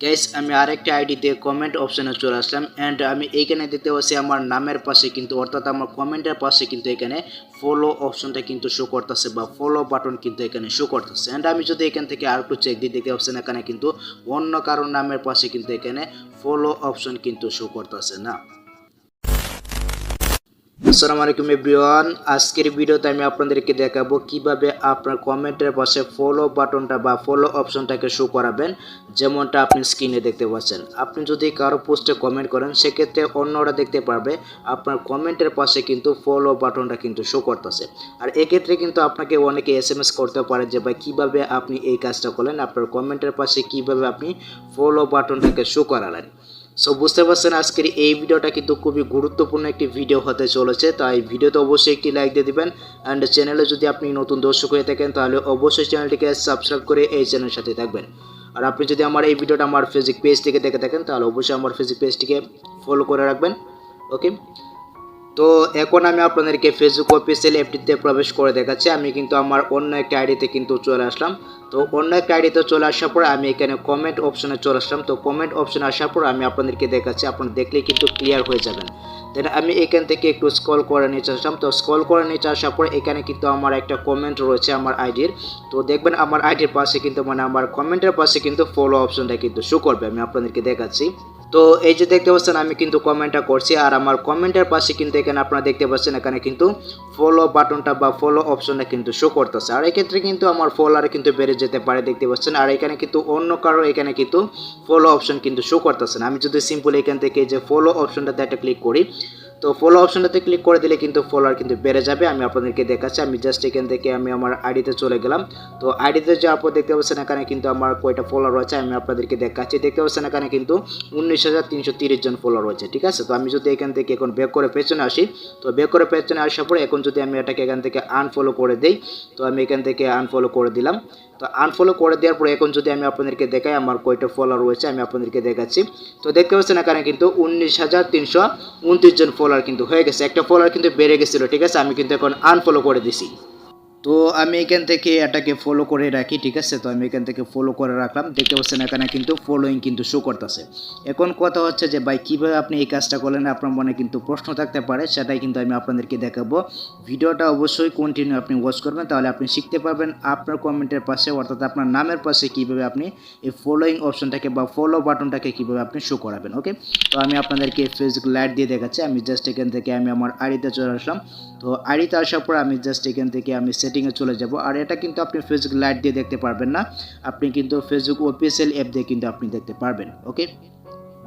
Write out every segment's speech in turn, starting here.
Guys আমি আরেকটা আইডিতে কমেন্ট অপশনে চলে আসলাম এন্ড আমি এইখানে দেখতে পাচ্ছি আমার নামের পাশে কিন্তু অর্থাৎ আমার কমেন্টের পাশে কিন্তু এখানে ফলো অপশনটা কিন্তু শো করতেছে বা ফলো বাটন কিন্তু এখানে শো করতেছে এন্ড আমি যদি এখান থেকে আর একটু চেক দিই দেখতে পাচ্ছেন এখানে কিন্তু অন্য কারোর নামের পাশে কিন্তু এখানে ফলো অপশন কিন্তু শো করতেছে না। আসসালামু আলাইকুম এভরিওয়ান, আজকের ভিডিওতে আমি আপনাদেরকে দেখাবো কিভাবে আপনার কমেন্টের পাশে ফলো বাটনটা বা ফলো অপশনটাকে শো করাবেন। যেমনটা আপনি স্ক্রিনে দেখতে পাচ্ছেন, আপনি যদি কারো পোস্টে কমেন্ট করেন সেক্ষেত্রে অন্যরা দেখতে পারবে আপনার কমেন্টের পাশে কিন্তু ফলো বাটনটা কিন্তু শো করতেছে। আর এক্ষেত্রে কিন্তু আপনাকে অনেকে SMS করতে পারে যে ভাই কীভাবে আপনি এই কাজটা করলেন, আপনার কমেন্টের পাশে কিভাবে আপনি ফলো বাটনটাকে শো করালেন। সো বুঝতে পারছেন আজকের এই ভিডিওটা কিন্তু খুবই গুরুত্বপূর্ণ একটি ভিডিও হতে চলেছে, তাই ভিডিওতে অবশ্যই একটি লাইক দিয়ে দিবেন অ্যান্ড চ্যানেলে যদি আপনি নতুন দর্শক হয়ে থাকেন তাহলে অবশ্যই চ্যানেলটিকে সাবস্ক্রাইব করে এই চ্যানেলের সাথে থাকবেন। আর আপনি যদি আমার এই ভিডিওটা আমার ফেসবুক পেজ থেকে দেখে থাকেন তাহলে অবশ্যই আমার ফেসবুক পেজটিকে ফলো করে রাখবেন। ওকে, তো এখন আমি আপনাদেরকে ফেসবুক অফিসিয়াল অ্যাপটিতে প্রবেশ করে দেখাচ্ছি। আমি কিন্তু আমার অন্য একটা আইডিতে কিন্তু চলে আসলাম। তো অন্য একটা আইডিতে চলে আসার পর আমি এখানে কমেন্ট অপশনে চলে আসলাম। তো কমেন্ট অপশনে আসার পর আমি আপনাদেরকে দেখাচ্ছি, আপনারা দেখলেই কিন্তু ক্লিয়ার হয়ে যাবেন। দেন আমি এখান থেকে একটু স্ক্রল করে নিচে আসলাম। তো স্ক্রল করে নিচে আসার পর এখানে কিন্তু আমার একটা কমেন্ট রয়েছে আমার আইডির। তো দেখবেন আমার আইডির পাশে কিন্তু আমার কমেন্টের পাশে কিন্তু ফলো অপশনটা কিন্তু শো করবে। আমি আপনাদেরকে দেখাচ্ছি। তো এই যে দেখতে পাচ্ছেন আমি কিন্তু কমেন্টটা করছি আর আমার কমেন্টের পাশে কিন্তু এখানে আপনারা দেখতে পাচ্ছেন এখানে কিন্তু ফলো বাটনটা বা ফলো অপশনটা কিন্তু শো করতেছে। আর এক্ষেত্রে কিন্তু আমার ফলোয়ার কিন্তু বেড়ে যেতে পারে দেখতে পাচ্ছেন। আর এখানে কিন্তু অন্য কারো এখানে কিন্তু ফলো অপশন কিন্তু শো করতেছে না। আমি যদি সিম্পল এখান থেকে যে ফলো অপশনটাতে একটা ক্লিক করি, তো ফলো অপশনটাতে ক্লিক করে দিলে কিন্তু ফলোয়ার কিন্তু বেড়ে যাবে। আমি আপনাদেরকে দেখাচ্ছি। আমি জাস্ট এখান থেকে আমি আমার আইডিতে চলে গেলাম। তো আইডিতে যাওয়ার পর দেখতে পাচ্ছেন এখানে কিন্তু আমার কয়টা ফলোয়ার রয়েছে আমি আপনাদেরকে দেখাচ্ছি। দেখতে পাচ্ছেন এখানে কিন্তু 19,330 জন ফলোয়ার রয়েছে, ঠিক আছে। তো আমি যদি এখান থেকে এখন ব্যাক করে পেছনে আসি, তো ব্যাক করে পেছনে আসার পর এখন যদি আমি এটাকে এখান থেকে আনফলো করে দিই, তো আমি এখান থেকে আনফলো করে দিলাম। তো আনফলো করে দেওয়ার পর এখন যদি আমি আপনাদেরকে দেখাই আমার কয়টা ফলোয়ার রয়েছে আমি আপনাদেরকে দেখাচ্ছি। তো দেখতে পাচ্ছেন এখানে কিন্তু 19,329 জন ফলোয়ার কিন্তু হয়ে গেছে। একটা ফলোয়ার কিন্তু বেড়ে গেছিল, ঠিক আছে। আমি কিন্তু এখন আনফলো করে দিছি। তো আমি এখান থেকে এটাকে ফলো করে রাখি, ঠিক আছে। তো আমি এখান থেকে ফলো করে রাখলাম। দেখতে পাচ্ছেন এখানে কিন্তু ফলোইং কিন্তু শো করতেছে। এখন কথা হচ্ছে যে ভাই কীভাবে আপনি এই কাজটা করলেন, আপনার মনে কিন্তু প্রশ্ন থাকতে পারে, সেটাই কিন্তু আমি আপনাদেরকে দেখাবো। ভিডিওটা অবশ্যই কন্টিনিউ আপনি ওয়াচ করবেন, তাহলে আপনি শিখতে পারবেন আপনার কমেন্টের পাশে অর্থাৎ আপনার নামের পাশে কীভাবে আপনি এই ফলোইং অপশনটাকে বা ফলো বাটনটাকে কীভাবে আপনি শো করাবেন। ওকে, তো আমি আপনাদেরকে ফেসবুক লাইট দিয়ে দেখাচ্ছি। আমি জাস্ট এখান থেকে আমি আমার আইডিতে চলে আসলাম। তো আইডিতে আসার পর আমি জাস্ট এখান থেকে আমি সেটিংয়ে চলে যাব। আর এটা কিন্তু আপনি ফেসবুক লাইট দিয়ে দেখতে পারবেন না, আপনি কিন্তু ফেসবুক অফিসিয়াল অ্যাপ দিয়ে কিন্তু আপনি দেখতে পারবেন। ওকে,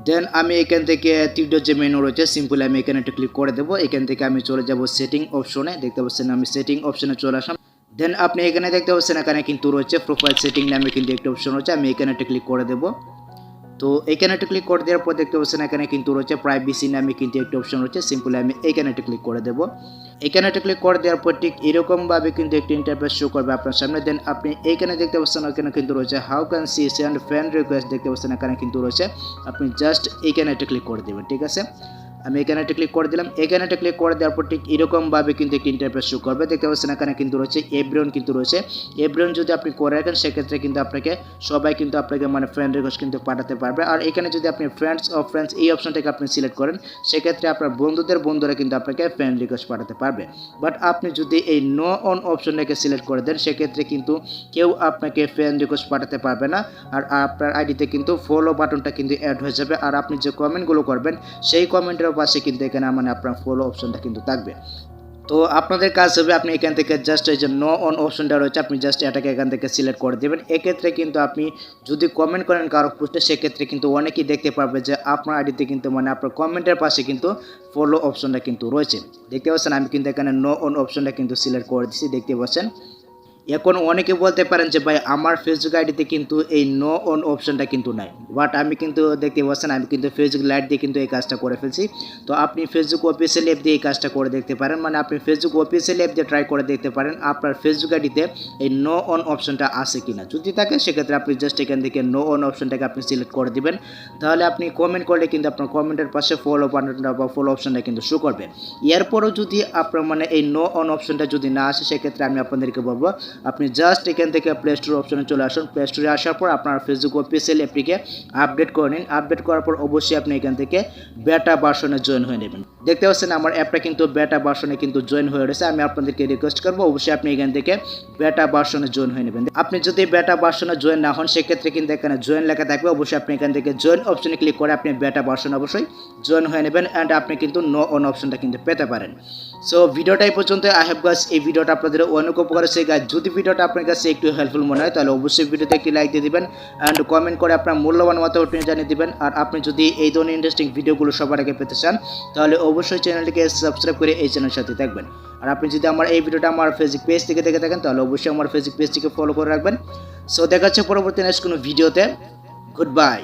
দেন আমি এখান থেকে তীব্র যে মেনু রয়েছে সিম্পল আমি এখানে একটা ক্লিক করে দেবো। এখান থেকে আমি চলে যাব সেটিং অপশনে। দেখতে পাচ্ছেন আমি সেটিং অপশনে চলে আসলাম। দেন আপনি এখানে দেখতে পাচ্ছেন এখানে কিন্তু রয়েছে প্রোফাইল সেটিং নামে কিন্তু একটা অপশন রয়েছে। আমি এখানে একটা ক্লিক করে দেবো। তো এখানে একটা ক্লিক করে দেওয়ার পর দেখতে পাচ্ছেন এখানে কিন্তু রয়েছে প্রাইভেসি নামে কিন্তু একটা অপশন রয়েছে। সিম্পলি আমি এখানে একটা ক্লিক করে দেবো। এখানে একটা ক্লিক করে দেওয়ার পর ঠিক এরকমভাবে কিন্তু একটি ইন্টারফেস শো করবে আপনার সামনে। দেন আপনি এইখানে দেখতে পাচ্ছেন এখানে কিন্তু রয়েছে how can see send friend request, দেখতে পাচ্ছেন এখানে কিন্তু রয়েছে। আপনি জাস্ট এইখানে একটা ক্লিক করে দেবেন, ঠিক আছে। আমি এখানে একটা ক্লিক করে দিলাম। এখানে একটা ক্লিক করে দেওয়ার পর ঠিক এরকমভাবে কিন্তু একটি ইন্টারফেস শো করবে। দেখতে পাচ্ছেন এখানে কিন্তু রয়েছে এভরিওয়ান কিন্তু রয়েছে। এভরিওয়ান যদি আপনি করে রাখেন সেক্ষেত্রে কিন্তু আপনাকে সবাই কিন্তু আপনাকে মানে ফ্রেন্ড রিকোয়েস্ট কিন্তু পাঠাতে পারবে। আর এখানে যদি আপনি ফ্রেন্ডস অফ ফ্রেন্ডস এই অপশনটাকে আপনি সিলেক্ট করেন সেক্ষেত্রে আপনার বন্ধুরা কিন্তু আপনাকে ফ্রেন্ড রিকোয়েস্ট পাঠাতে পারবে। বাট আপনি যদি এই নো অন অপশনটাকে সিলেক্ট করে দেন সেক্ষেত্রে কিন্তু কেউ আপনাকে ফ্রেন্ড রিকোয়েস্ট পাঠাতে পারবে না। আর আপনার আইডিতে কিন্তু ফলো বাটনটা কিন্তু অ্যাড হয়ে যাবে। আর আপনি যে কমেন্টগুলো করবেন সেই কমেন্টের পাশে কিন্তু এখানে মানে আপনার ফলো অপশনটা কিন্তু থাকবে। তো আপনাদের কাজ হবে আপনি এখান থেকে জাস্ট এই যে নো অন অপশনটা রয়েছে আপনি জাস্ট এটাকে এখান থেকে সিলেক্ট করে দেবেন। এক্ষেত্রে কিন্তু আপনি যদি কমেন্ট করেন কারো পোস্টে সেক্ষেত্রে কিন্তু অনেকেই দেখতে পারবে যে আপনার আইডিতে কিন্তু মানে আপনার কমেন্টের পাশে কিন্তু ফলো অপশনটা কিন্তু রয়েছে। দেখতে পাচ্ছেন আমি কিন্তু এখানে নো অন অপশনটা কিন্তু সিলেক্ট করে দিচ্ছি, দেখতে পাচ্ছেন। এখন অনেকে বলতে পারেন যে ভাই আমার ফেসবুক আইডিতে কিন্তু এই নো অন অপশনটা কিন্তু নাই, বাট আমি কিন্তু দেখতে পাচ্ছেন আমি কিন্তু ফেসবুক লাইট দিয়ে কিন্তু এই কাজটা করে ফেলছি। তো আপনি ফেসবুক অফিসিয়াল অ্যাপ দিয়ে এই কাজটা করে দেখতে পারেন, মানে আপনি ফেসবুক অফিসিয়াল অ্যাপ দিয়ে ট্রাই করে দেখতে পারেন আপনার ফেসবুক আইডিতে এই নো অন অপশনটা আছে কিনা। যদি থাকে সেক্ষেত্রে আপনি জাস্ট এখান থেকে নো অন অপশনটাকে আপনি সিলেক্ট করে দিবেন। তাহলে আপনি কমেন্ট করলে কিন্তু আপনার কমেন্টের পাশে ফলো বাটনটা বা ফলো অপশনটা কিন্তু শো করবে। এরপরও যদি আপনার মানে এই নো অন অপশনটা যদি না আসে সেক্ষেত্রে আমি আপনাদেরকে বলবো আপনি জাস্ট এখান থেকে প্লে স্টোর অপশনে চলে আসুন। প্লে স্টোরে আসার পর আপনার ফেসবুক অফিসিয়াল অ্যাপটিকে আপডেট করে নিন। আপডেট করার পর অবশ্যই আপনি এখান থেকে বেটা ভার্সনে জয়েন হয়ে নেবেন। দেখতে পাচ্ছেন আমার অ্যাপটা কিন্তু বেটা ভার্সনে কিন্তু জয়েন হয়ে রয়েছে। আমি আপনাদেরকে রিকোয়েস্ট করবো অবশ্যই আপনি এখান থেকে বেটা ভার্সনে জয়েন হয়ে নেবেন। আপনি যদি বেটা ভার্সনে জয়েন না হন সেক্ষেত্রে কিন্তু এখানে জয়েন লেখা থাকবে, অবশ্যই আপনি এখান থেকে জয়েন অপশনে ক্লিক করে আপনি বেটা ভার্সন অবশ্যই জয়েন হয়ে নেবেন অ্যান্ড আপনি কিন্তু নো অন অপশনটা কিন্তু পেতে পারেন। সো ভিডিওটা এই পর্যন্ত। আই হ্যাভ গাইস এই ভিডিওটা আপনাদের অনেক উপকার হয়েছে গাইস। যদি ভিডিওটা আপনার কাছে একটু হেল্পফুল মনে হয় তাহলে অবশ্যই ভিডিওতে একটি লাইক দিয়ে দিবেন অ্যান্ড কমেন্ট করে আপনার মূল্যবান মতামত জানিয়ে দিবেন। আর আপনি যদি এই ধরনের ইন্টারেস্টিং ভিডিওগুলো সবার আগে পেতে চান তাহলে অবশ্যই চ্যানেলটিকে সাবস্ক্রাইব করে এই চ্যানেলের সাথে থাকবেন। আর আপনি যদি আমার এই ভিডিওটা আমার ফেসবুক পেজ থেকে দেখে থাকেন তাহলে অবশ্যই আমার ফেসবুক পেজটিকে ফলো করে রাখবেন। সো দেখা হচ্ছে পরবর্তী নেক্সট কোনো ভিডিওতে। Good bye.